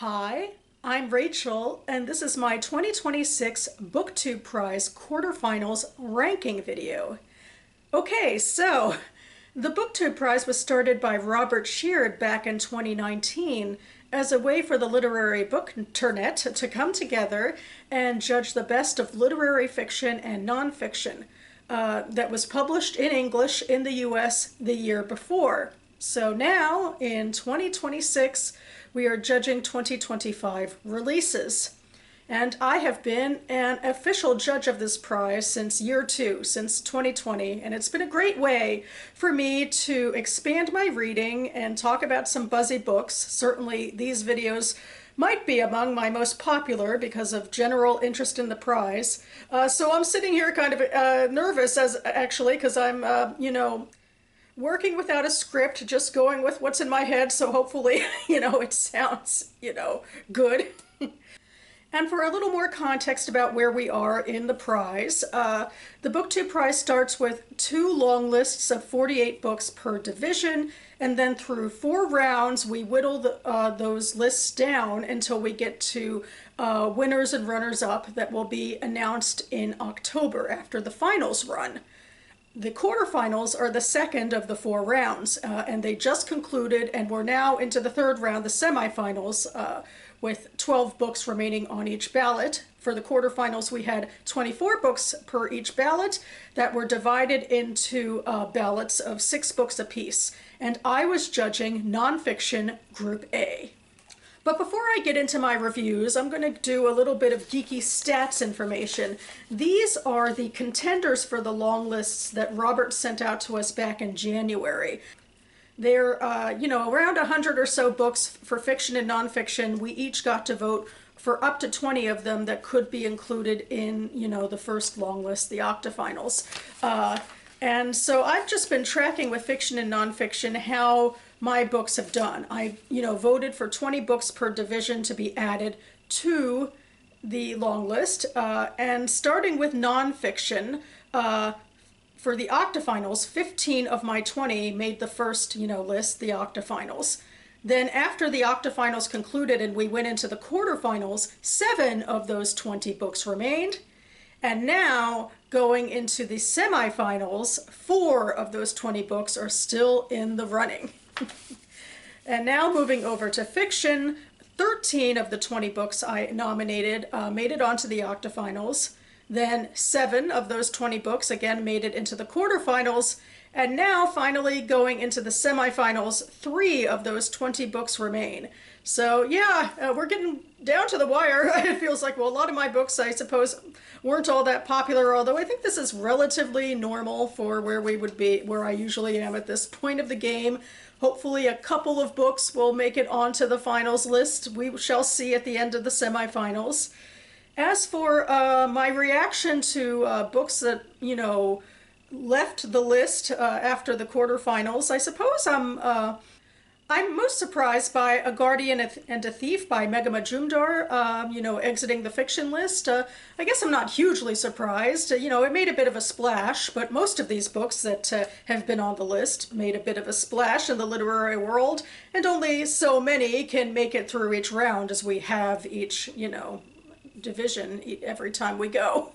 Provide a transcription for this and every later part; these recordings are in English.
Hi, I'm Rachel, and this is my 2026 BookTube Prize Quarterfinals Ranking video. Okay, so the BookTube Prize was started by Robert Sheard back in 2019 as a way for the literary book internet to come together and judge the best of literary fiction and nonfiction that was published in English in the US the year before. So now, in 2026, we are judging 2025 releases. And I have been an official judge of this prize since year two, since 2020, and it's been a great way for me to expand my reading and talk about some buzzy books. Certainly these videos might be among my most popular because of general interest in the prize. So I'm sitting here kind of nervous because I'm, working without a script, just going with what's in my head, so hopefully, it sounds, good. And for a little more context about where we are in the prize, the BookTube Prize starts with 2 long lists of 48 books per division, and then through 4 rounds, we whittle those lists down until we get to winners and runners-up that will be announced in October after the finals run. The quarterfinals are the second of the 4 rounds, and they just concluded, and we're now into the 3rd round, the semifinals, with 12 books remaining on each ballot. For the quarterfinals, we had 24 books per each ballot that were divided into ballots of 6 books apiece, and I was judging nonfiction Group A. But before I get into my reviews, I'm going to do a little bit of geeky stats information. These are the contenders for the long lists that Robert sent out to us back in January. They're, around 100 or so books for fiction and nonfiction. We each got to vote for up to 20 of them that could be included in, the first long list, the octafinals. And so I've just been tracking with fiction and nonfiction how my books have done. I, voted for 20 books per division to be added to the long list. And starting with nonfiction, for the octafinals, 15 of my 20 made the first, list, the octafinals. Then after the octafinals concluded and we went into the quarterfinals, 7 of those 20 books remained. And now, going into the semifinals, 4 of those 20 books are still in the running. And now moving over to fiction, 13 of the 20 books I nominated made it onto the octafinals. Then 7 of those 20 books again made it into the quarterfinals. And now finally going into the semifinals, 3 of those 20 books remain. So yeah, we're getting down to the wire. It feels like, well, a lot of my books, I suppose, weren't all that popular, although I think this is relatively normal for where we would be, where I usually am at this point of the game. Hopefully a couple of books will make it onto the finals list. We shall see at the end of the semifinals. As for my reaction to books that, left the list after the quarterfinals, I suppose I'm most surprised by A Guardian and a Thief by Megha Majumdar, exiting the fiction list. I guess I'm not hugely surprised. It made a bit of a splash, but most of these books that have been on the list made a bit of a splash in the literary world, and only so many can make it through each round as we have each, division every time we go.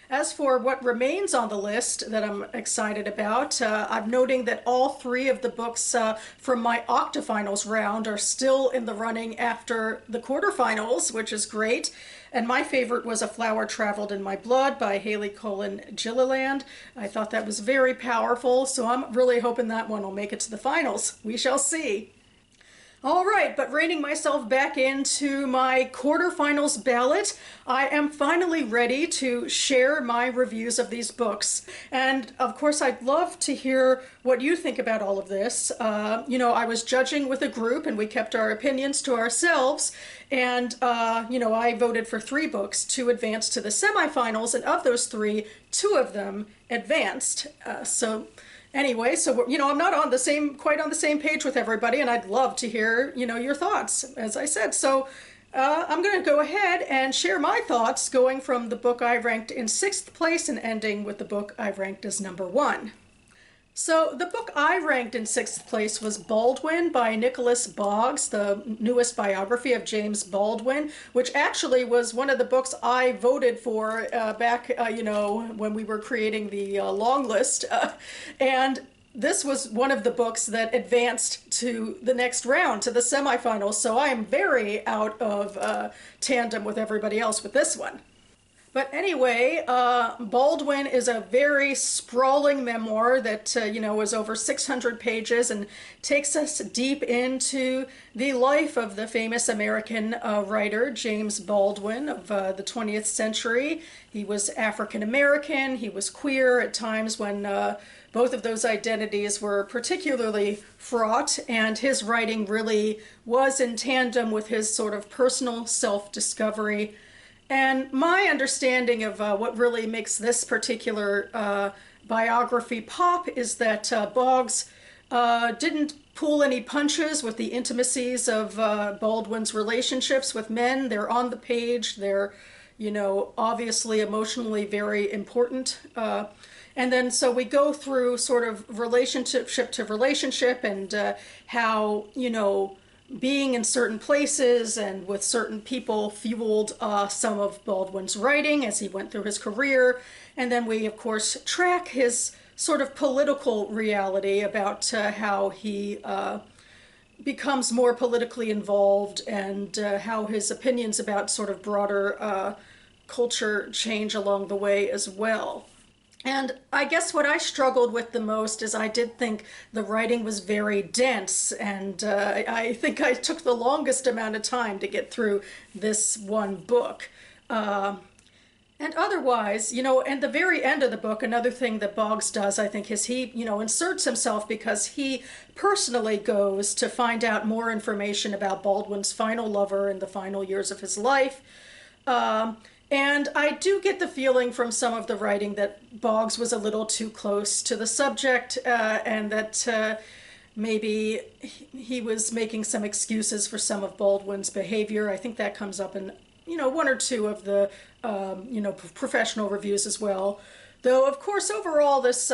As for what remains on the list that I'm excited about, I'm noting that all 3 of the books from my octafinals round are still in the running after the quarterfinals, which is great. And my favorite was A Flower Traveled in My Blood by Haley Cullen Gilliland. I thought that was very powerful, so I'm really hoping that one will make it to the finals. We shall see. All right, but reining myself back into my quarterfinals ballot, I am finally ready to share my reviews of these books. And of course, I'd love to hear what you think about all of this. I was judging with a group and we kept our opinions to ourselves. And, I voted for 3 books to advance to the semifinals. And of those 3, 2 of them advanced. Anyway, so I'm not quite on the same page with everybody, and I'd love to hear your thoughts, as I said. So I'm going to go ahead and share my thoughts, going from the book I ranked in 6th place and ending with the book I ranked as number 1. So the book I ranked in sixth place was Baldwin by Nicholas Boggs, the newest biography of James Baldwin, which actually was one of the books I voted for back, when we were creating the long list. And this was one of the books that advanced to the next round, to the semifinals. So I am very out of tandem with everybody else with this one. But anyway, Baldwin is a very sprawling memoir that, is over 600 pages and takes us deep into the life of the famous American writer James Baldwin of the 20th century. He was African American, he was queer at times when both of those identities were particularly fraught, and his writing really was in tandem with his sort of personal self-discovery. And my understanding of what really makes this particular biography pop is that Boggs didn't pull any punches with the intimacies of Baldwin's relationships with men. They're on the page. They're, obviously emotionally very important. And then so we go through sort of relationship to relationship and how, being in certain places and with certain people fueled some of Baldwin's writing as he went through his career. And then we, of course, track his sort of political reality about how he becomes more politically involved and how his opinions about sort of broader culture change along the way as well. And I guess what I struggled with the most is I did think the writing was very dense, and I think I took the longest amount of time to get through this one book. And otherwise, and the very end of the book, another thing that Boggs does, I think, is he, inserts himself because he personally goes to find out more information about Baldwin's final lover in the final years of his life. And I do get the feeling from some of the writing that Boggs was a little too close to the subject and that maybe he was making some excuses for some of Baldwin's behavior. I think that comes up in, one or two of the, professional reviews as well. Though, of course, overall, this,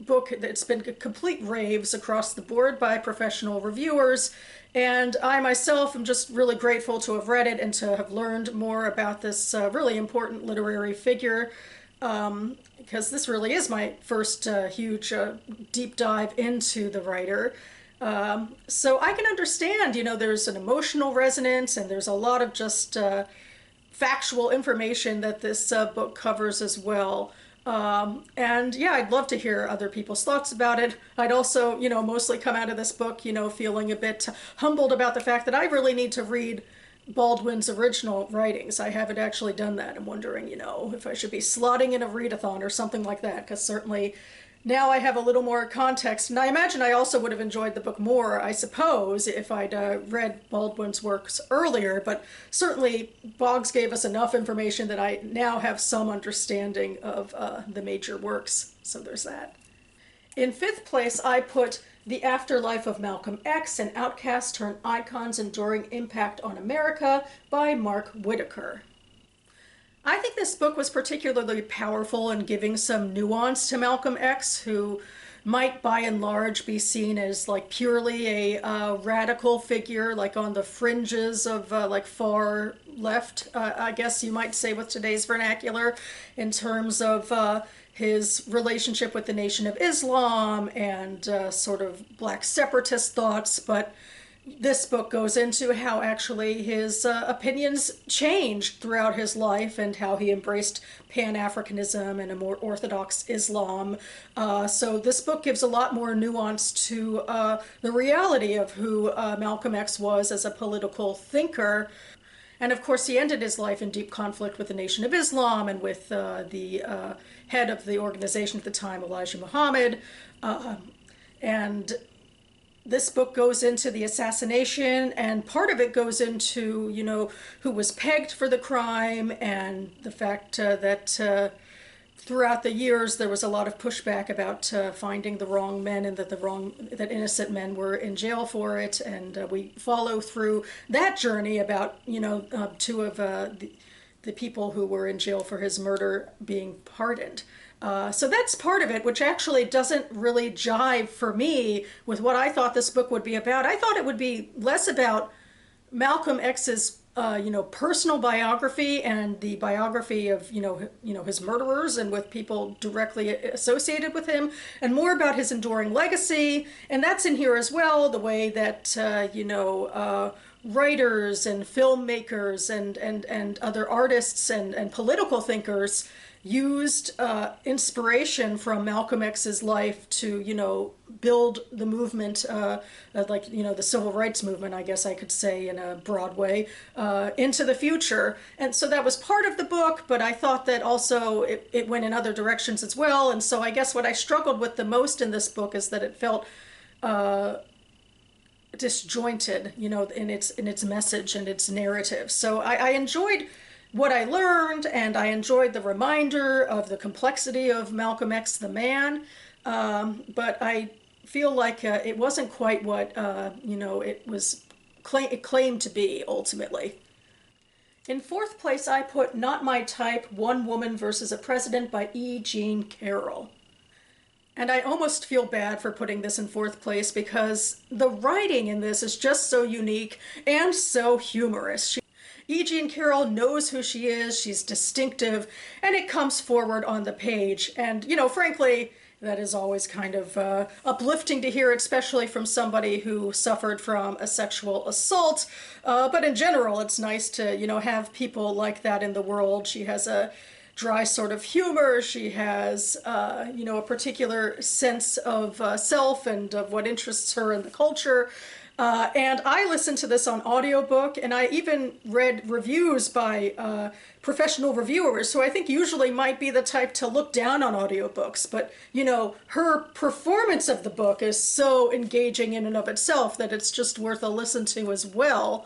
book, it's been complete raves across the board by professional reviewers, and I myself am just really grateful to have read it and to have learned more about this really important literary figure, because this really is my first huge deep dive into the writer. So I can understand, there's an emotional resonance and there's a lot of just factual information that this book covers as well. And yeah, I'd love to hear other people's thoughts about it. I'd also, mostly come out of this book, feeling a bit humbled about the fact that I really need to read Baldwin's original writings. I haven't actually done that. I'm wondering, if I should be slotting in a readathon or something like that, because certainly now I have a little more context. And I imagine I also would have enjoyed the book more, I suppose, if I'd read Baldwin's works earlier, but certainly Boggs gave us enough information that I now have some understanding of the major works. So there's that. In fifth place, I put The Afterlife of Malcolm X, An Outcast Turned Icon's Enduring Impact on America by Mark Whitaker. I think this book was particularly powerful in giving some nuance to Malcolm X, who might by and large be seen as like purely a radical figure, like on the fringes of like far left, I guess you might say with today's vernacular, in terms of his relationship with the Nation of Islam and sort of black separatist thoughts. But this book goes into how actually his opinions changed throughout his life and how he embraced Pan-Africanism and a more orthodox Islam. So this book gives a lot more nuance to the reality of who Malcolm X was as a political thinker. And of course, he ended his life in deep conflict with the Nation of Islam and with the head of the organization at the time, Elijah Muhammad. And this book goes into the assassination, and part of it goes into, who was pegged for the crime and the fact that throughout the years there was a lot of pushback about finding the wrong men and that innocent men were in jail for it. And we follow through that journey about, two of the people who were in jail for his murder being pardoned. So that's part of it, which actually doesn't really jive for me with what I thought this book would be about. I thought it would be less about Malcolm X's personal biography and the biography of his murderers and with people directly associated with him, and more about his enduring legacy. And that's in here as well. The way that writers and filmmakers and other artists and political thinkers used inspiration from Malcolm X's life to, build the movement, the civil rights movement, I guess I could say in a broad way, into the future. And so that was part of the book, but I thought that also it went in other directions as well. And so I guess what I struggled with the most in this book is that it felt disjointed, in its message and its narrative. So I enjoyed what I learned, and I enjoyed the reminder of the complexity of Malcolm X, the man, but I feel like it wasn't quite what it claimed to be ultimately. In fourth place, I put Not My Type, One Woman versus a President by E. Jean Carroll. And I almost feel bad for putting this in fourth place because the writing in this is just so unique and so humorous. E. Jean Carroll knows who she is, she's distinctive, and it comes forward on the page. And, frankly, that is always kind of uplifting to hear, especially from somebody who suffered from a sexual assault. But in general, it's nice to, have people like that in the world. She has a dry sort of humor. She has, a particular sense of self and of what interests her in the culture. And I listened to this on audiobook, and I even read reviews by professional reviewers who I think usually might be the type to look down on audiobooks. But, her performance of the book is so engaging in and of itself that it's just worth a listen to as well.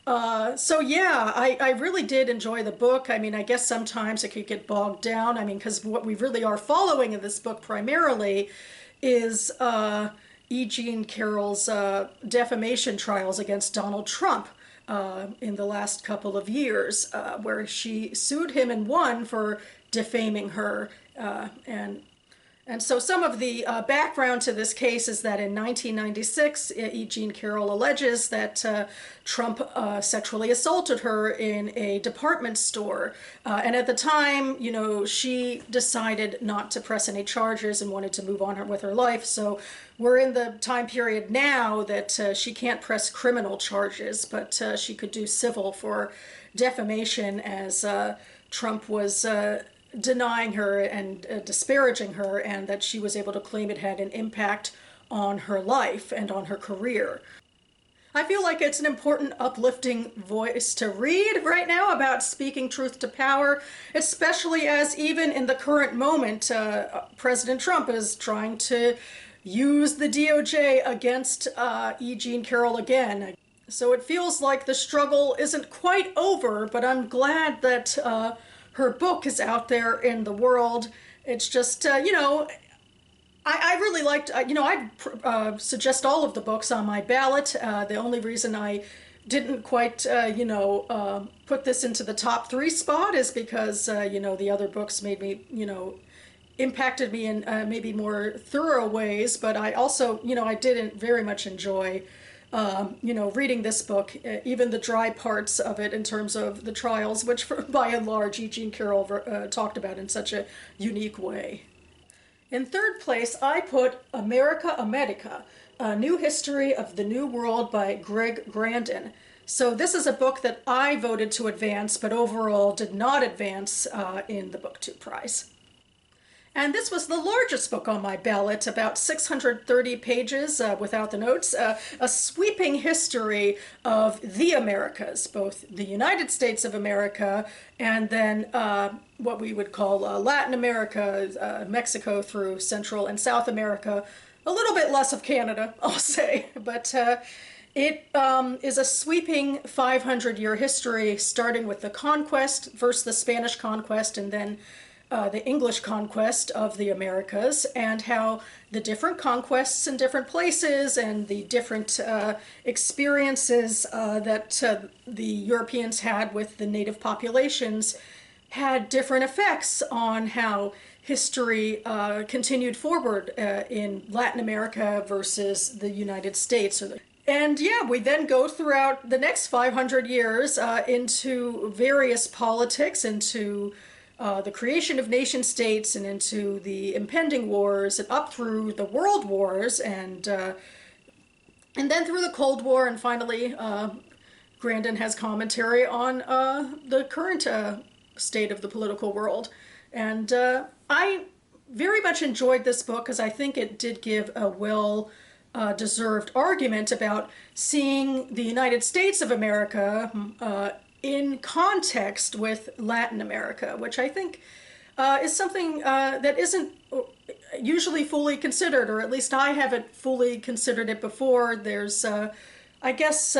So yeah, I really did enjoy the book. I mean, I guess sometimes it could get bogged down. I mean, because what we really are following in this book primarily is E. Jean Carroll's defamation trials against Donald Trump in the last couple of years, where she sued him and won for defaming her. And so some of the background to this case is that in 1996, E. Jean Carroll alleges that Trump sexually assaulted her in a department store. And at the time, she decided not to press any charges and wanted to move on with her life. So we're in the time period now that she can't press criminal charges, but she could do civil for defamation, as Trump was denying her and disparaging her, and that she was able to claim it had an impact on her life and on her career. I feel like it's an important, uplifting voice to read right now about speaking truth to power, especially as even in the current moment, President Trump is trying to use the DOJ against E. Jean Carroll again. So it feels like the struggle isn't quite over, but I'm glad that her book is out there in the world. It's just, I really liked, I suggest all of the books on my ballot. The only reason I didn't quite, put this into the top 3 spot is because, the other books made me, impacted me in maybe more thorough ways. But I also, I didn't very much enjoy reading this book, even the dry parts of it in terms of the trials, which by and large E. Jean Carroll talked about in such a unique way. In third place, I put America America, A New History of the New World by Greg Grandin. So this is a book that I voted to advance, but overall did not advance in the BookTube Prize. And this was the largest book on my ballot, about 630 pages without the notes, a sweeping history of the Americas, both the United States of America and then what we would call Latin America, Mexico through Central and South America, a little bit less of Canada, I'll say, but it is a sweeping 500-year history, starting with the conquest, first the Spanish conquest, and then the English conquest of the Americas, and how the different conquests in different places and the different experiences that the Europeans had with the native populations had different effects on how history continued forward in Latin America versus the United States. And yeah, we then go throughout the next 500 years into various politics, into the creation of nation states, and into the impending wars, and up through the world wars, and then through the Cold War, and finally Grandin has commentary on the current state of the political world. And I very much enjoyed this book because I think it did give a deserved argument about seeing the United States of America in context with Latin America, which I think is something that isn't usually fully considered, or at least I haven't fully considered it before. There's, I guess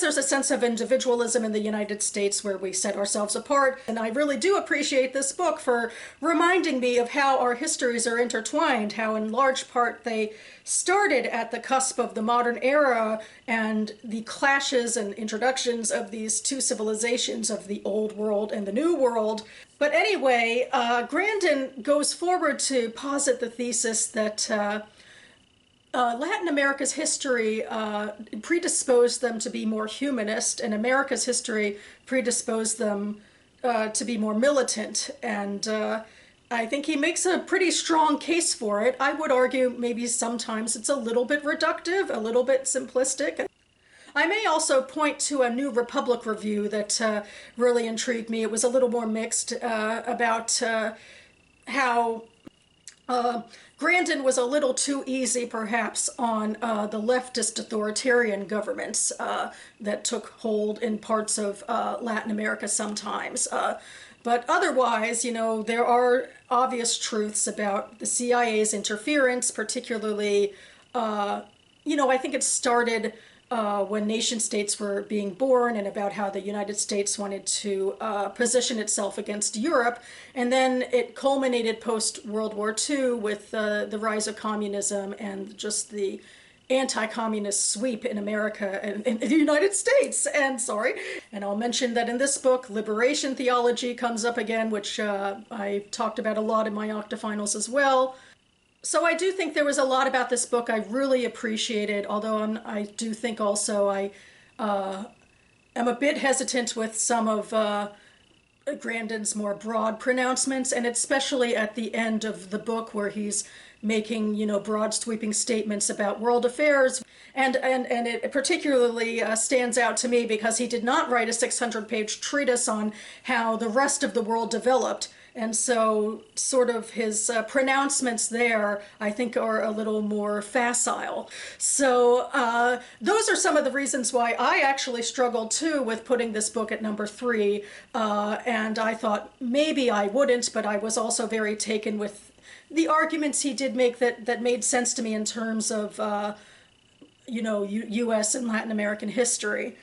there's a sense of individualism in the United States where we set ourselves apart, and I really do appreciate this book for reminding me of how our histories are intertwined, how in large part they started at the cusp of the modern era and the clashes and introductions of these two civilizations of the old world and the new world. But anyway, Grandin goes forward to posit the thesis that Latin America's history predisposed them to be more humanist, and America's history predisposed them to be more militant. And I think he makes a pretty strong case for it. I would argue maybe sometimes it's a little bit reductive, a little bit simplistic. I may also point to a New Republic review that really intrigued me. It was a little more mixed about how Grandin was a little too easy, perhaps, on the leftist authoritarian governments that took hold in parts of Latin America sometimes. But otherwise, you know, there are obvious truths about the CIA's interference, particularly, you know, I think it started when nation states were being born, and about how the United States wanted to position itself against Europe. And then it culminated post-World War II with the rise of communism and just the anti-communist sweep in America and in the United States. And I'll mention that in this book, liberation theology comes up again, which I talked about a lot in my Octafinals as well. So I do think there was a lot about this book I really appreciated, although I do think also I am a bit hesitant with some of Grandin's more broad pronouncements, and especially at the end of the book where he's making, you know, broad sweeping statements about world affairs. And it particularly stands out to me because he did not write a 600-page treatise on how the rest of the world developed. And so sort of his pronouncements there, I think, are a little more facile. So those are some of the reasons why I actually struggled too with putting this book at number 3. And I thought maybe I wouldn't, but I was also very taken with the arguments he did make that made sense to me in terms of, you know, U.S. and Latin American history.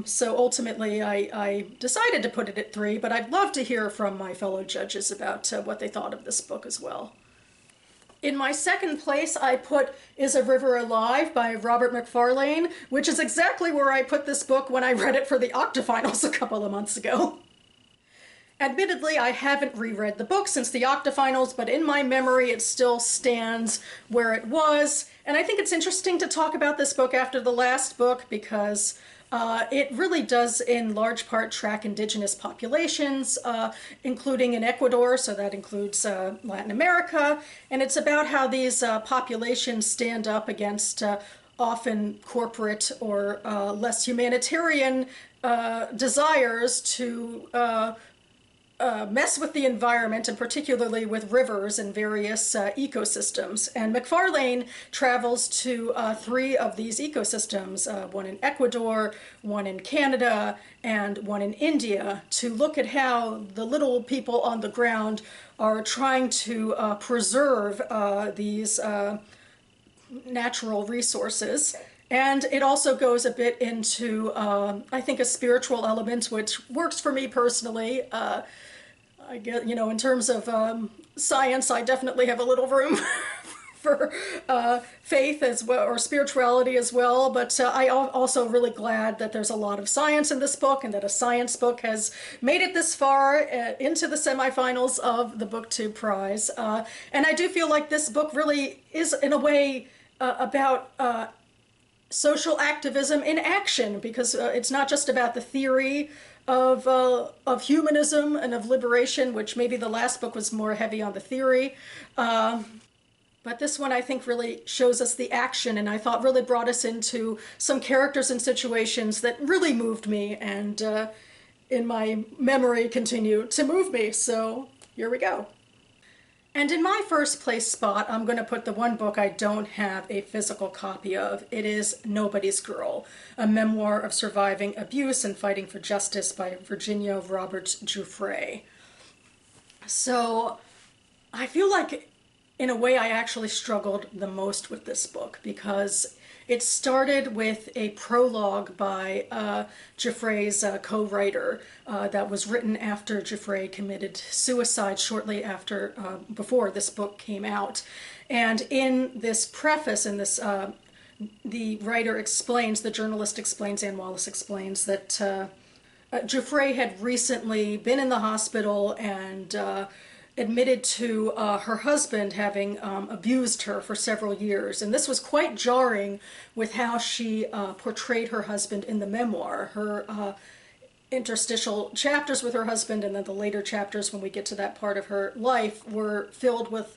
So ultimately, I decided to put it at 3, but I'd love to hear from my fellow judges about what they thought of this book as well. In my second place, I put Is a River Alive by Robert Macfarlane, which is exactly where I put this book when I read it for the Octafinals a couple of months ago. Admittedly, I haven't reread the book since the Octafinals, but in my memory it still stands where it was. And I think it's interesting to talk about this book after the last book because it really does in large part track indigenous populations, including in Ecuador, so that includes Latin America. And it's about how these populations stand up against often corporate or less humanitarian desires to mess with the environment, and particularly with rivers and various ecosystems. And Macfarlane travels to 3 of these ecosystems, one in Ecuador, one in Canada, and one in India, to look at how the little people on the ground are trying to preserve these natural resources. And it also goes a bit into, I think, a spiritual element, which works for me personally. I get, you know, in terms of science, I definitely have a little room for faith as well, or spirituality as well. But also really glad that there's a lot of science in this book, and that a science book has made it this far into the semifinals of the BookTube Prize. And I do feel like this book really is, in a way, about social activism in action, because it's not just about the theory of humanism and of liberation, which maybe the last book was more heavy on the theory. But this one, I think, really shows us the action, and I thought really brought us into some characters and situations that really moved me, and in my memory continue to move me. So here we go. And in my first place spot, I'm going to put the one book I don't have a physical copy of. It is Nobody's Girl, a memoir of surviving abuse and fighting for justice by Virginia Roberts Giuffre. So I feel like, in a way, I actually struggled the most with this book, because it started with a prologue by Giuffre's co-writer that was written after Giuffre committed suicide shortly after, before this book came out. And in this preface, in this, the writer explains, the journalist explains, Anne Wallace explains, that Giuffre had recently been in the hospital and admitted to her husband having abused her for several years. And this was quite jarring with how she portrayed her husband in the memoir. Her interstitial chapters with her husband, and then the later chapters when we get to that part of her life, were filled with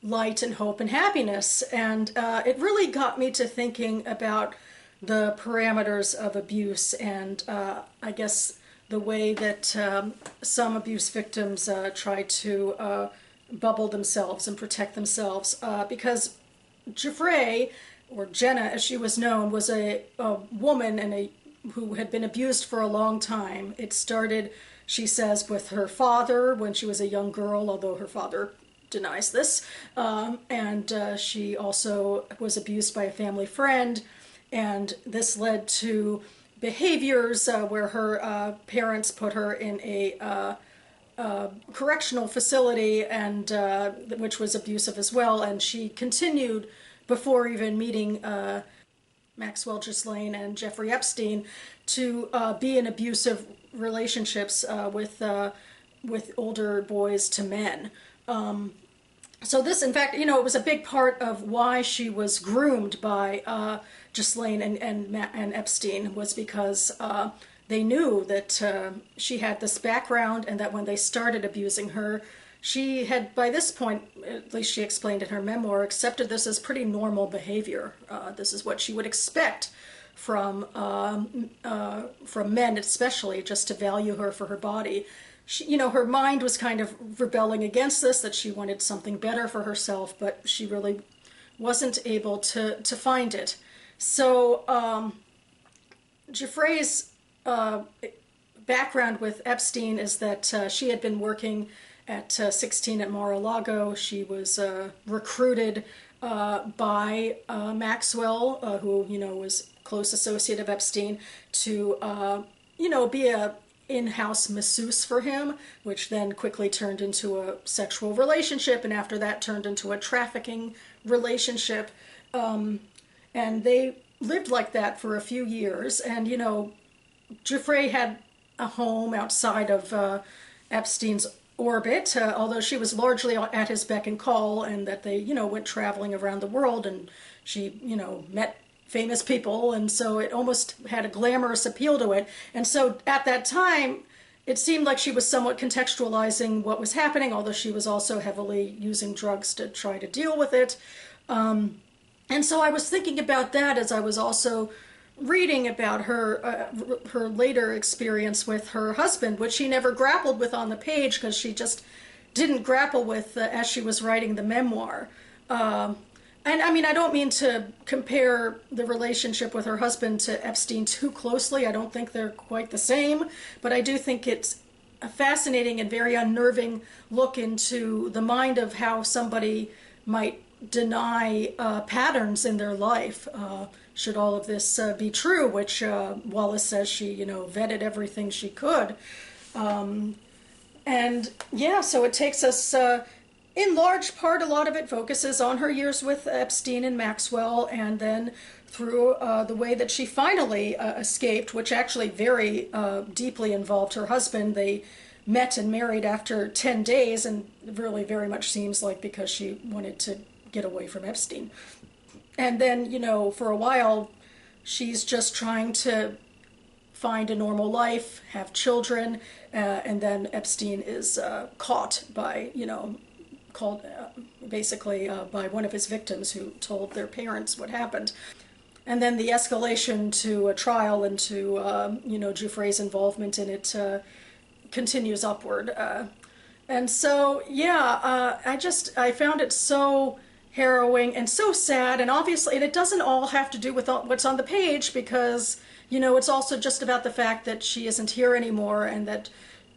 light and hope and happiness. And it really got me to thinking about the parameters of abuse, and I guess the way that some abuse victims try to bubble themselves and protect themselves. Because Giuffre, or Jenna as she was known, was a woman and who had been abused for a long time. It started, she says, with her father when she was a young girl, although her father denies this. And she also was abused by a family friend. And this led to behaviors where her parents put her in a correctional facility, and which was abusive as well. And she continued, before even meeting Maxwell Ghislaine and Jeffrey Epstein, to be in abusive relationships with older boys to men. So this, in fact, you know, it was a big part of why she was groomed by Ghislaine and Epstein, was because they knew that she had this background, and that when they started abusing her, she had, by this point, at least she explained in her memoir, accepted this as pretty normal behavior. This is what she would expect from men, especially, just to value her for her body. She, you know, her mind was kind of rebelling against this, that she wanted something better for herself, but she really wasn't able to find it. So Giuffre's background with Epstein is that she had been working at 16 at Mar-a-Lago. She was recruited by Maxwell, who, you know, was close associate of Epstein, to, you know, be a in-house masseuse for him, which then quickly turned into a sexual relationship, and after that turned into a trafficking relationship. And they lived like that for a few years. And, you know, Giuffre had a home outside of Epstein's orbit, although she was largely at his beck and call, and that they, you know, went traveling around the world, and she, you know, met famous people, and so it almost had a glamorous appeal to it. And so at that time, it seemed like she was somewhat contextualizing what was happening, although she was also heavily using drugs to try to deal with it. And so I was thinking about that as I was also reading about her her later experience with her husband, which she never grappled with on the page, because she just didn't grapple with as she was writing the memoir. And I mean, I don't mean to compare the relationship with her husband to Epstein too closely. I don't think they're quite the same, but I do think it's a fascinating and very unnerving look into the mind of how somebody might deny patterns in their life. Should all of this be true, which Wallace says she, you know, vetted everything she could. And yeah, so it takes us in large part, a lot of it focuses on her years with Epstein and Maxwell, and then through the way that she finally escaped, which actually very deeply involved her husband. They met and married after 10 days, and really very much seems like because she wanted to get away from Epstein. And then, you know, for a while, she's just trying to find a normal life, have children, and then Epstein is caught by, you know, called basically by one of his victims who told their parents what happened. And then the escalation to a trial and to, you know, Giuffre's involvement in it continues upward. And so, yeah, I found it so harrowing and so sad, and obviously, and it doesn't all have to do with what's on the page, because, you know, it's also just about the fact that she isn't here anymore, and that,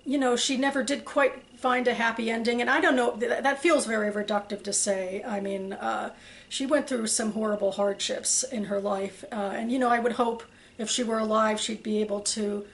you know, she never did quite find a happy ending. And I don't know, that feels very reductive to say. I mean, she went through some horrible hardships in her life, and, you know, I would hope if she were alive, she'd be able to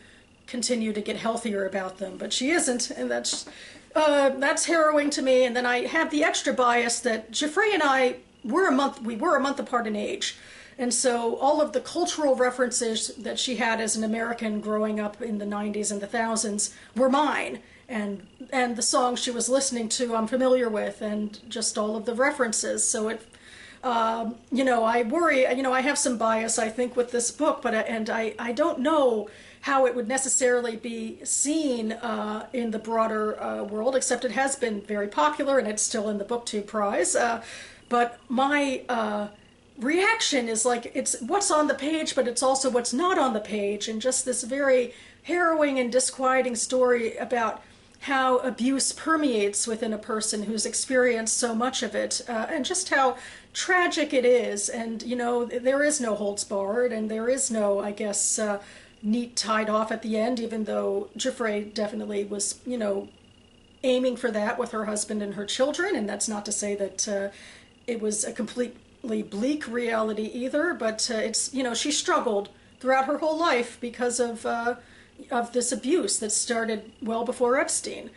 continue to get healthier about them, but she isn't, and that's harrowing to me. And then I have the extra bias that Giuffre and I were a month apart in age. And so all of the cultural references that she had as an American growing up in the 90s and the thousands were mine. And the songs she was listening to I'm familiar with, and just all of the references. So it, you know, I worry, you know, I have some bias, I think, with this book, but I don't know how it would necessarily be seen in the broader world, except it has been very popular and it's still in the BookTube Prize. But my reaction is like, it's what's on the page, but it's also what's not on the page, and just this very harrowing and disquieting story about how abuse permeates within a person who's experienced so much of it, and just how tragic it is. And, you know, there is no holds barred, and there is no, I guess, neat tied off at the end, even though Giuffre definitely was, you know, aiming for that with her husband and her children. And that's not to say that it was a completely bleak reality either, but it's, you know, she struggled throughout her whole life because of this abuse that started well before Epstein.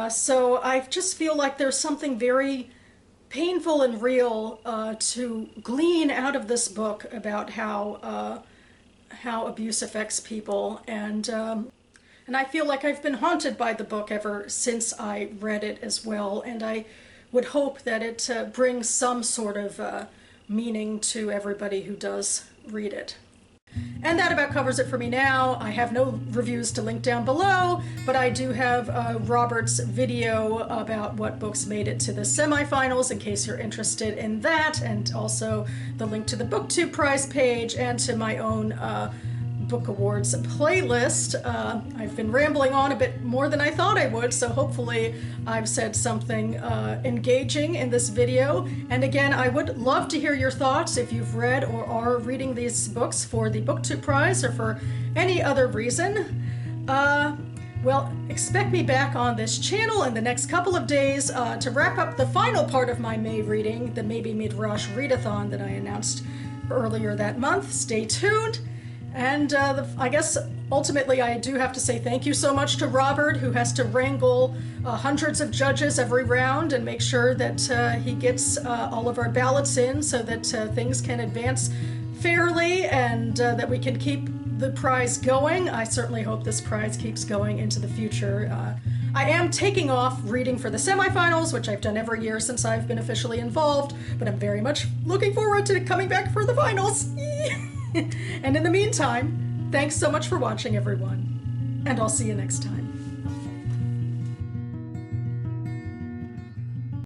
So I just feel like there's something very painful and real to glean out of this book about how abuse affects people, and I feel like I've been haunted by the book ever since I read it as well, and I would hope that it brings some sort of meaning to everybody who does read it. And that about covers it for me now. I have no reviews to link down below, but I do have Robert's video about what books made it to the semifinals in case you're interested in that, and also the link to the BookTube Prize page and to my own Book Awards playlist. I've been rambling on a bit more than I thought I would, so hopefully I've said something engaging in this video. And again, I would love to hear your thoughts if you've read or are reading these books for the BookTube Prize or for any other reason. Well, expect me back on this channel in the next couple of days to wrap up the final part of my May reading, the Maybe Midrash Readathon that I announced earlier that month. Stay tuned. And I guess ultimately I do have to say thank you so much to Robert, who has to wrangle hundreds of judges every round and make sure that he gets all of our ballots in so that things can advance fairly, and that we can keep the prize going. I certainly hope this prize keeps going into the future. I am taking off reading for the semifinals, which I've done every year since I've been officially involved, but I'm very much looking forward to coming back for the finals. And in the meantime, thanks so much for watching, everyone, and I'll see you next time.